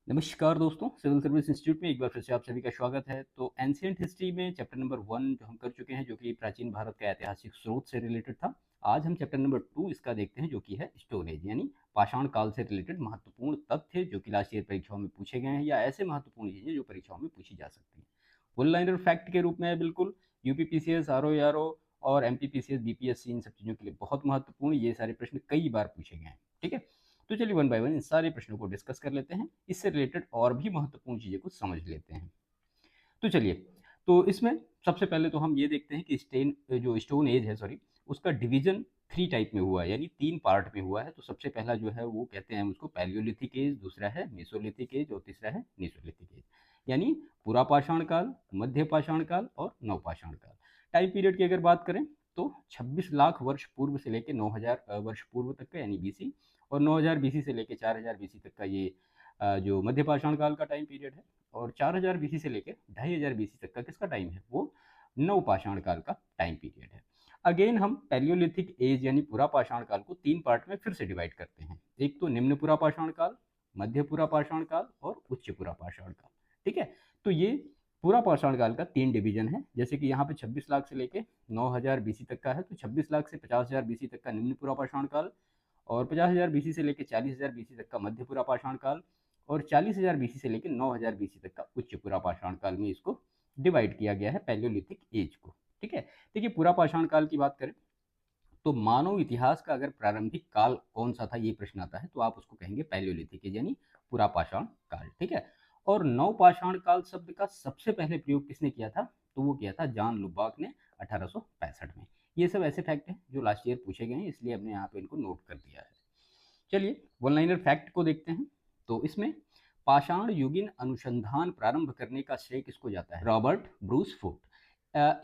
नमस्कार दोस्तों, civil service institute में एक बार फिर से आप सभी का स्वागत है। तो एंशिएंट हिस्ट्री में चैप्टर नंबर 1 जो हम कर चुके हैं, जो कि प्राचीन भारत का ऐतिहासिक स्रोत से रिलेटेड था। आज हम चैप्टर नंबर 2 इसका देखते हैं, जो कि है स्टोन एज, यानी पाषाण काल से रिलेटेड महत्वपूर्ण तथ्य जो कि लास्ट ईयर परीक्षाओं में पूछे गए हैं, या ऐसे महत्वपूर्ण चीजें जो परीक्षाओं में पूछी जा सकती हैं। फुल लाइनर फैक्ट के रूप में है बिल्कुल। यूपीपीसीएस, आरओ और एमपीपीसीएस, बीपीएससी, इन सब चीजों के लिए बहुत महत्वपूर्ण ये सारे प्रश्न कई बार पूछे गए हैं। ठीक है, तो चलिए वन बाय वन इन सारे प्रश्नों को डिस्कस कर लेते हैं। इससे रिलेटेड और भी महत्वपूर्ण चीजें कुछ समझ लेते हैं। तो चलिए, तो इसमें सबसे पहले तो हम ये देखते हैं कि स्टोन एज है, सॉरी, उसका डिवीजन 3 टाइप में हुआ है, यानी 3 पार्ट में हुआ है। तो सबसे पहला जो है वो कहते हैं उसको पैलियोलिथिक एज, दूसरा है मेसोलिथिक एज और तीसरा है नीसोलिथिक एज। यानी पुरा पाषाण काल, मध्य पाषाण काल और नवपाषाण काल। टाइम पीरियड की अगर बात करें तो 26 लाख वर्ष पूर्व से लेकर 9000 वर्ष पूर्व तक का, यानी बीसी, और 9000 बीसी से लेकर 4000 बीसी तक का ये जो मध्य पाषाण काल का टाइम पीरियड है। और 4000 बीसी से लेकर 2500 बीसी तक का किसका टाइम है, वो नवपाषाण काल का टाइम पीरियड है। अगेन हम पैलियोलिथिक एज यानी पुरा पाषाण काल को 3 पार्ट में फिर से डिवाइड करते हैं। एक तो निम्न पुरा पाषाण काल, मध्य पुरा पाषाण काल और उच्च पुरा पाषाण काल। ठीक है, तो ये पूरा पाषाण काल का 3 डिवीजन है। जैसे कि यहाँ पे 26 लाख से लेके 9000 बीसी तक का है, तो 26 लाख से 50,000 बीसी तक का निम्न पुरा पाषाण काल, और 50,000 बीसी से लेकर 40,000 बीसी तक का मध्य पुरा पाषाण काल, और 40,000 बीसी से लेकर 9000 बीसी तक का उच्च पुरा पाषाण काल में इसको डिवाइड किया गया है, पैलियोलिथिक एज को। ठीक है, देखिए पुरा पाषाण काल की बात करें तो मानव इतिहास का अगर प्रारंभिक काल कौन सा था, ये प्रश्न आता है, तो आप उसको कहेंगे पैलियोलिथिक एज यानी पुरा पाषाण काल। ठीक है, और नवपाषाण काल शब्द का सबसे पहले प्रयोग किसने किया था, तो वो किया था जॉन लुबाक ने 1865 में। ये सब ऐसे फैक्ट हैं जो लास्ट ईयर पूछे गए हैं, इसलिए हमने यहाँ पे इनको नोट कर दिया है। चलिए वन लाइनर फैक्ट को देखते हैं। तो इसमें पाषाण युगीन अनुसंधान प्रारंभ करने का श्रेय किसको जाता है, रॉबर्ट ब्रूस फुट।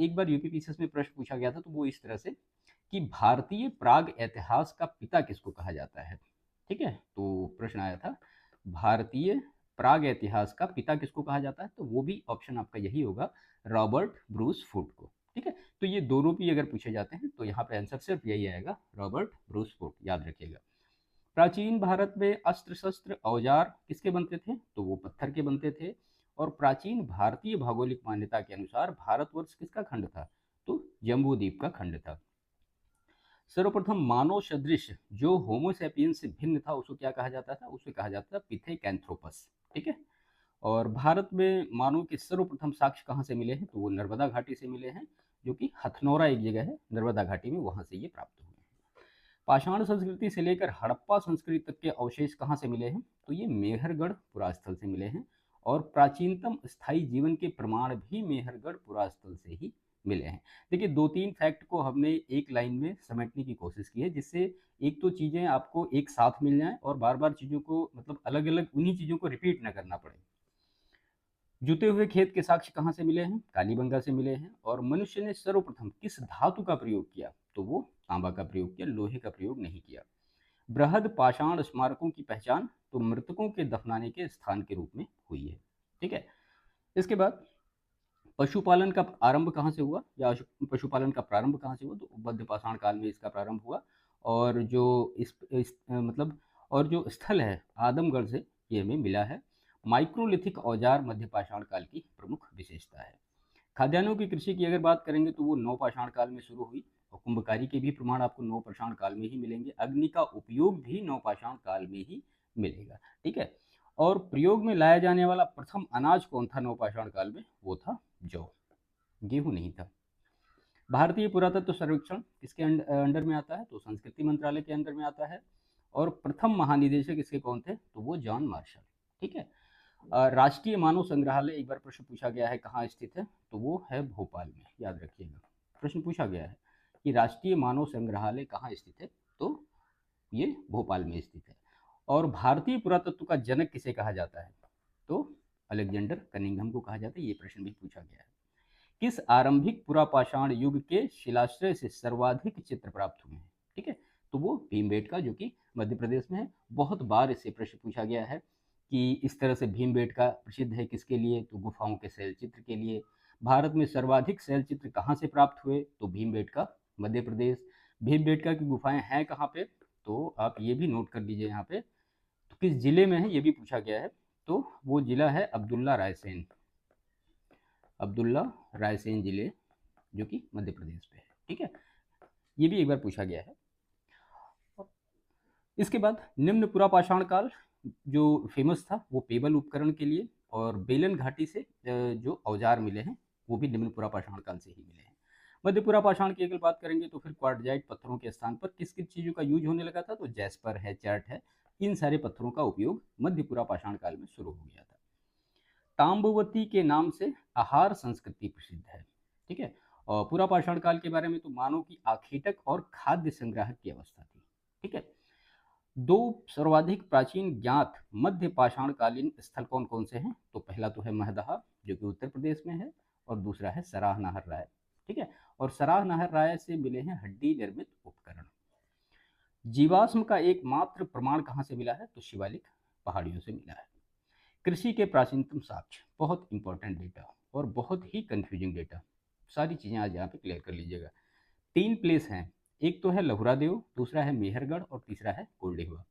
एक बार यूपीपीसीएस में प्रश्न पूछा गया था, तो वो इस तरह से कि भारतीय प्राग इतिहास का पिता किसको कहा जाता है। ठीक है, तो प्रश्न आया था भारतीय प्राग इतिहास का पिता किसको कहा जाता है, तो वो भी ऑप्शन आपका यही होगा, रॉबर्ट ब्रूस फुट को। ठीक है, तो ये दोनों भी अगर पूछे जाते हैं तो यहाँ पे आंसर सिर्फ यही आएगा, रॉबर्ट ब्रूस फुट, याद रखिएगा। प्राचीन भारत में अस्त्र शस्त्र औजार किसके बनते थे, तो वो पत्थर के बनते थे। और प्राचीन भारतीय भौगोलिक मान्यता के अनुसार भारतवर्ष किसका खंड था, तो जम्बू द्वीप का खंड था। सर्वप्रथम मानव सदृश जो होमोसेपियंस से भिन्न था उसको क्या कहा जाता था, उसे कहा जाता था पिथेकैंथ्रोपस। ठीक है, और भारत में मानव के सर्वप्रथम साक्ष्य कहाँ से मिले हैं, तो वो नर्मदा घाटी से मिले हैं, जो कि हथनौरा एक जगह है नर्मदा घाटी में, वहां से ये प्राप्त हुए हैं। पाषाण संस्कृति से लेकर हड़प्पा संस्कृति तक के अवशेष कहाँ से मिले हैं, तो ये मेहरगढ़ पुरास्थल से मिले हैं। और प्राचीनतम स्थायी जीवन के प्रमाण भी मेहरगढ़ पुरास्थल से ही मिले हैं। देखिए, 2-3 फैक्ट को हमने एक लाइन में समेटने की कोशिश की है, जिससे एक तो चीजें आपको एक साथ मिल जाएं और बार बार चीजों को, मतलब अलग अलग उन्हीं चीजों को रिपीट ना करना पड़े। जुते हुए खेत के साक्ष्य कहाँ से मिले हैं, कालीबंगा से मिले हैं। और मनुष्य ने सर्वप्रथम किस धातु का प्रयोग किया, तो वो तांबा का प्रयोग किया, लोहे का प्रयोग नहीं किया। बृहद पाषाण स्मारकों की पहचान तो मृतकों के दफनाने के स्थान के रूप में हुई है। ठीक है, इसके बाद पशुपालन का आरंभ कहाँ से हुआ, या पशुपालन का प्रारंभ कहाँ से हुआ, तो मध्य पाषाण काल में इसका प्रारंभ हुआ। और जो मतलब और जो स्थल है आदमगढ़ से ये हमें मिला है। माइक्रोलिथिक औजार मध्य पाषाण काल की प्रमुख विशेषता है। खाद्यान्नों की कृषि की अगर बात करेंगे तो वो नवपाषाण काल में शुरू हुई, और कुंभकारी के भी प्रमाण आपको नवपाषाण काल में ही मिलेंगे। अग्नि का उपयोग भी नवपाषाण काल में ही मिलेगा। ठीक है, और प्रयोग में लाया जाने वाला प्रथम अनाज कौन था नवपाषाण काल में, वो था जौ, गेहूं नहीं था। भारतीय पुरातत्व सर्वेक्षण किसके अंडर में आता है, तो संस्कृति मंत्रालय के अंडर में आता है। और प्रथम महानिदेशक इसके कौन थे, तो वो जॉन मार्शल। ठीक है, राष्ट्रीय मानव संग्रहालय एक बार प्रश्न पूछा गया है कहाँ स्थित है, तो वो है भोपाल में, याद रखिएगा। प्रश्न पूछा गया है कि राष्ट्रीय मानव संग्रहालय कहाँ स्थित है, तो ये भोपाल में स्थित है। और भारतीय पुरातत्व का जनक किसे कहा जाता है, तो अलेक्जेंडर कनिंघम को कहा जाता है। ये प्रश्न भी पूछा गया है। किस आरंभिक पुरापाषाण युग के शिलाश्रय से सर्वाधिक चित्र प्राप्त हुए हैं, ठीक है, तो वो भीमबेटका, जो कि मध्य प्रदेश में है। बहुत बार इससे प्रश्न पूछा गया है कि इस तरह से भीमबेटका प्रसिद्ध है किसके लिए, तो गुफाओं के शैल चित्र के लिए। भारत में सर्वाधिक शैल चित्र कहाँ से प्राप्त हुए, तो भीमबेटका, मध्य प्रदेश। भीमबेटका की गुफाएं हैं कहाँ पे, तो आप ये भी नोट कर लीजिए यहाँ पे, तो किस जिले में है ये भी पूछा गया है। तो वो जिला है अब्दुल्ला रायसेन, अब्दुल्ला रायसेन जिले जो कि मध्य प्रदेश पे है। ठीक है, ये भी एक बार पूछा गया है। इसके बाद निम्न पुरापाषाण काल जो फेमस था वो पेबल उपकरण के लिए, और बेलन घाटी से जो औजार मिले हैं वो भी निम्न पुरापाषाण काल से ही मिले हैं। मध्य पुरापाषाण की अगर बात करेंगे तो फिर क्वार्टजाइट पत्थरों के स्थान पर किस किस चीज़ों का यूज होने लगा था, तो जैस्पर है, चर्ट है, इन सारे पत्थरों का उपयोग मध्य पुरापाषाण काल में शुरू हो गया था। ताम्बवती के नाम से आहार संस्कृति प्रसिद्ध है। ठीक है, और पुरापाषाण काल के बारे में तो मानव की आखेटक और खाद्य संग्राहक की अवस्था थी। ठीक है, दो सर्वाधिक प्राचीन ज्ञात मध्य पाषाणकालीन स्थल कौन कौन से हैं, तो पहला तो है महदहा जो कि उत्तर प्रदेश में है, और दूसरा है सराह नाहर राय। ठीक है, और सराह नाहर राय से मिले हैं हड्डी निर्मित उपकरण। जीवाश्म का एकमात्र प्रमाण कहाँ से मिला है, तो शिवालिक पहाड़ियों से मिला है। कृषि के प्राचीनतम साक्ष्य, बहुत इंपॉर्टेंट डेटा और बहुत ही कंफ्यूजिंग डेटा, सारी चीजें आज यहाँ पे क्लियर कर लीजिएगा। 3 प्लेस हैं, एक तो है लहुरा देव, दूसरा है मेहरगढ़ और तीसरा है कोल्डेहुआ।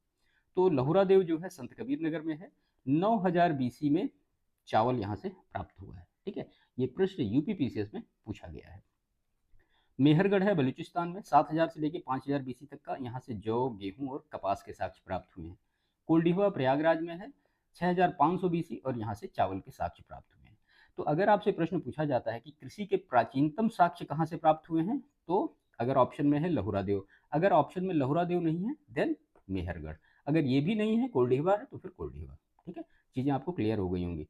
तो लहुरा देव जो है संत कबीर नगर में है, 9000 बीसी में चावल यहाँ से प्राप्त हुआ है। ठीक है, ये प्रश्न यूपीपीसीएस में पूछा गया है। मेहरगढ़ है बलूचिस्तान में, 7000 से लेकर 5000 बीसी तक का यहाँ से जौ, गेहूं और कपास के साक्ष्य प्राप्त हुए हैं। कोल्डिहुआ प्रयागराज में है, 6500 बीसी, और यहाँ से चावल के साक्ष्य प्राप्त हुए हैं। तो अगर आपसे प्रश्न पूछा जाता है कि कृषि के प्राचीनतम साक्ष्य कहाँ से प्राप्त हुए हैं, तो अगर ऑप्शन में है लहुरा देव, अगर ऑप्शन में लहुरा देव नहीं है देन मेहरगढ़, अगर ये भी नहीं है कोल्डिहुआ है तो फिर कोल्डिहुआ। ठीक है, चीजें आपको क्लियर हो गई होंगी।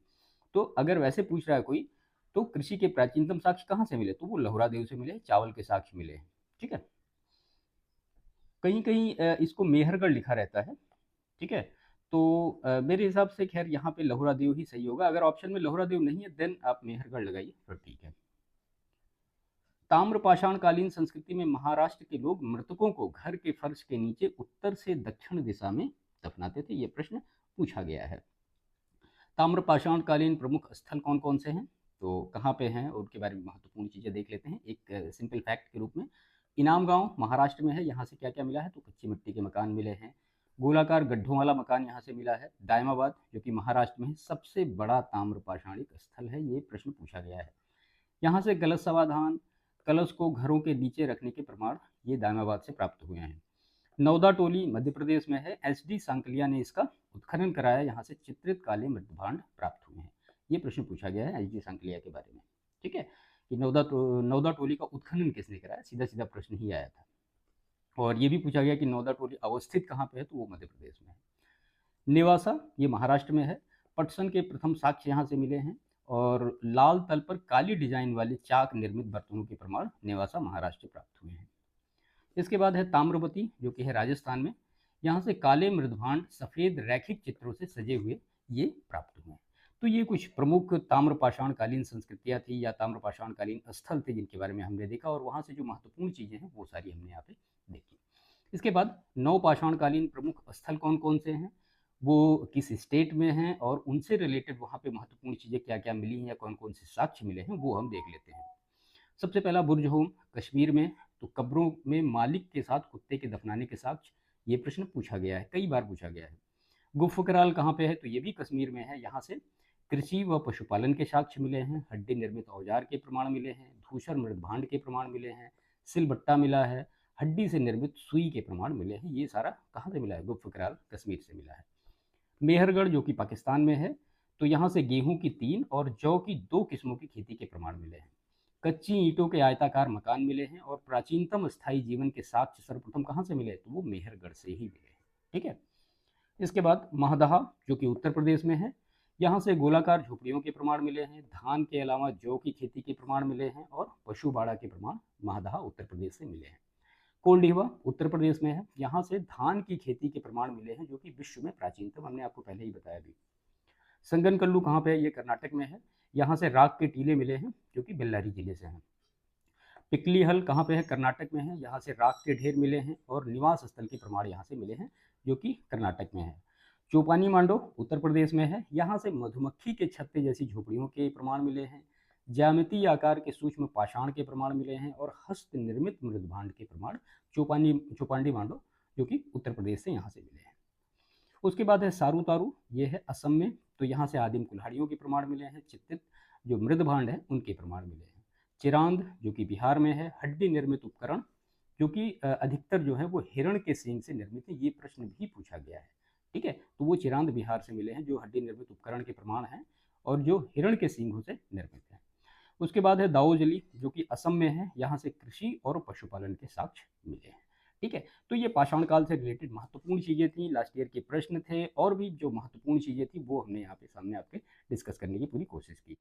तो अगर वैसे पूछ रहा है कोई तो कृषि के प्राचीनतम साक्ष्य कहाँ से मिले, तो वो लहुरा देव से मिले, चावल के साक्ष्य मिले। ठीक है, कहीं कहीं इसको मेहरगढ़ लिखा रहता है। ठीक है, तो मेरे हिसाब से खैर यहाँ पे लहुरा देव ही सही होगा। अगर ऑप्शन में लहुरा देव नहीं है देन आप मेहरगढ़ लगाइए तो ठीक है। ताम्रपाषाण कालीन संस्कृति में महाराष्ट्र के लोग मृतकों को घर के फर्श के नीचे उत्तर से दक्षिण दिशा में दफनाते थे, ये प्रश्न पूछा गया है। ताम्रपाषाण कालीन प्रमुख स्थल कौन कौन से हैं, तो कहाँ पे हैं उनके बारे में महत्वपूर्ण चीजें देख लेते हैं एक सिंपल फैक्ट के रूप में। इनाम गांव महाराष्ट्र में है, यहाँ से क्या क्या मिला है, तो कच्ची मिट्टी के मकान मिले हैं। गोलाकार गड्ढों वाला मकान यहाँ से मिला है। दायमाबाद जो कि महाराष्ट्र में है, सबसे बड़ा ताम्रपाषाणिक स्थल है, ये प्रश्न पूछा गया है। यहाँ से कलश समाधान, कलश को घरों के नीचे रखने के प्रमाण ये दायमाबाद से प्राप्त हुए हैं। नौदा टोली मध्य प्रदेश में है, एसडी सांकलिया ने इसका उत्खनन कराया, यहाँ से चित्रित काले मृतभांड प्राप्त हुए हैं। ये प्रश्न पूछा गया है एसडी सांकलिया के बारे में। ठीक है, कि नौदा टोली का उत्खनन किसने कराया, सीधा सीधा प्रश्न ही आया था। और ये भी पूछा गया कि नौदा टोली अवस्थित कहाँ पे है, तो वो मध्य प्रदेश में है। नेवासा ये महाराष्ट्र में है। पटसन के प्रथम साक्ष्य यहाँ से मिले हैं, और लाल तल पर काली डिजाइन वाले चाक निर्मित बर्तनों के प्रमाण नेवासा महाराष्ट्र प्राप्त हुए हैं। इसके बाद है ताम्रवती जो कि है राजस्थान में, यहाँ से काले मृदभांड सफेद रैखिक चित्रों से सजे हुए ये प्राप्त हुए। तो ये कुछ प्रमुख ताम्रपाषाण कालीन संस्कृतियाँ थी या ताम्रपाषाण कालीन स्थल थे जिनके बारे में हमने देखा, और वहाँ से जो महत्वपूर्ण चीजें हैं वो सारी हमने यहाँ पे देखी। इसके बाद नवपाषाण कालीन प्रमुख स्थल कौन कौन से हैं, वो किस स्टेट में हैं, और उनसे रिलेटेड वहाँ पे महत्वपूर्ण चीजें क्या क्या मिली हैं या कौन कौन से साक्ष्य मिले हैं वो हम देख लेते हैं। सबसे पहला बुर्ज होम कश्मीर में, तो कब्रों में मालिक के साथ कुत्ते के दफनाने के साक्ष्य, ये प्रश्न पूछा गया है, कई बार पूछा गया है। गुफकराल कहाँ पे है, तो ये भी कश्मीर में है, यहाँ से कृषि व पशुपालन के साक्ष्य मिले हैं, हड्डी निर्मित औजार के प्रमाण मिले हैं, धूसर मृदभांड के प्रमाण मिले हैं, सिलबट्टा मिला है, हड्डी से निर्मित सुई के प्रमाण मिले हैं। ये सारा कहाँ से मिला है, गुफकराल कश्मीर से मिला है। मेहरगढ़ जो कि पाकिस्तान में है, तो यहाँ से गेहूं की 3 और जौ की 2 किस्मों की खेती के प्रमाण मिले हैं। कच्ची ईंटों के आयताकार मकान मिले हैं, और प्राचीनतम स्थायी जीवन के साक्ष्य सर्वप्रथम कहाँ से मिले, तो वो मेहरगढ़ से ही मिले हैं। ठीक है, इसके बाद महदहा जो कि उत्तर प्रदेश में है, यहाँ से गोलाकार झोपड़ियों के प्रमाण मिले हैं, धान के अलावा जौ की खेती के प्रमाण मिले हैं, और पशु बाड़ा के प्रमाण महदहा उत्तर प्रदेश से मिले हैं। कोल्डिहुआ उत्तर प्रदेश में है, यहाँ से धान की खेती के प्रमाण मिले हैं जो कि विश्व में प्राचीनतम, हमने आपको पहले ही बताया भी। संगनकल्लू कहाँ पे है, ये कर्नाटक में है, यहाँ से राग के टीले मिले हैं जो कि बेल्लारी जिले से हैं। पिकलीहल कहाँ पे है, कर्नाटक में है, यहाँ से राग के ढेर मिले हैं, और निवास स्थल के प्रमाण यहाँ से मिले हैं जो कि कर्नाटक में है। चौपानी मांडो उत्तर प्रदेश में है, यहाँ से मधुमक्खी के छत्ते जैसी झोपड़ियों के प्रमाण मिले हैं, ज्यामितीय आकार के सूक्ष्म पाषाण के प्रमाण मिले हैं, और हस्त निर्मित मृदभांड के प्रमाण चौपांडी मांडो जो कि उत्तर प्रदेश से यहाँ से मिले हैं। उसके बाद है सारू-तारू, ये है असम में, तो यहाँ से आदिम कुल्हाड़ियों के प्रमाण मिले हैं। चित्तित जो मृदभांड है उनके प्रमाण मिले हैं। चिरांद जो कि बिहार में है, हड्डी निर्मित उपकरण जो कि अधिकतर जो है वो हिरण के सींग से निर्मित है, ये प्रश्न भी पूछा गया है। ठीक है, तो वो चिरांद बिहार से मिले हैं जो हड्डी निर्मित उपकरण के प्रमाण हैं और जो हिरण के सींगों से निर्मित है। उसके बाद है दाओजली जो कि असम में है, यहाँ से कृषि और पशुपालन के साक्ष्य मिले हैं। ठीक है, तो ये पाषाण काल से रिलेटेड महत्वपूर्ण चीजें थी, लास्ट ईयर के प्रश्न थे और भी जो महत्वपूर्ण चीजें थी वो हमने यहाँ पे सामने आपके डिस्कस करने की पूरी कोशिश की।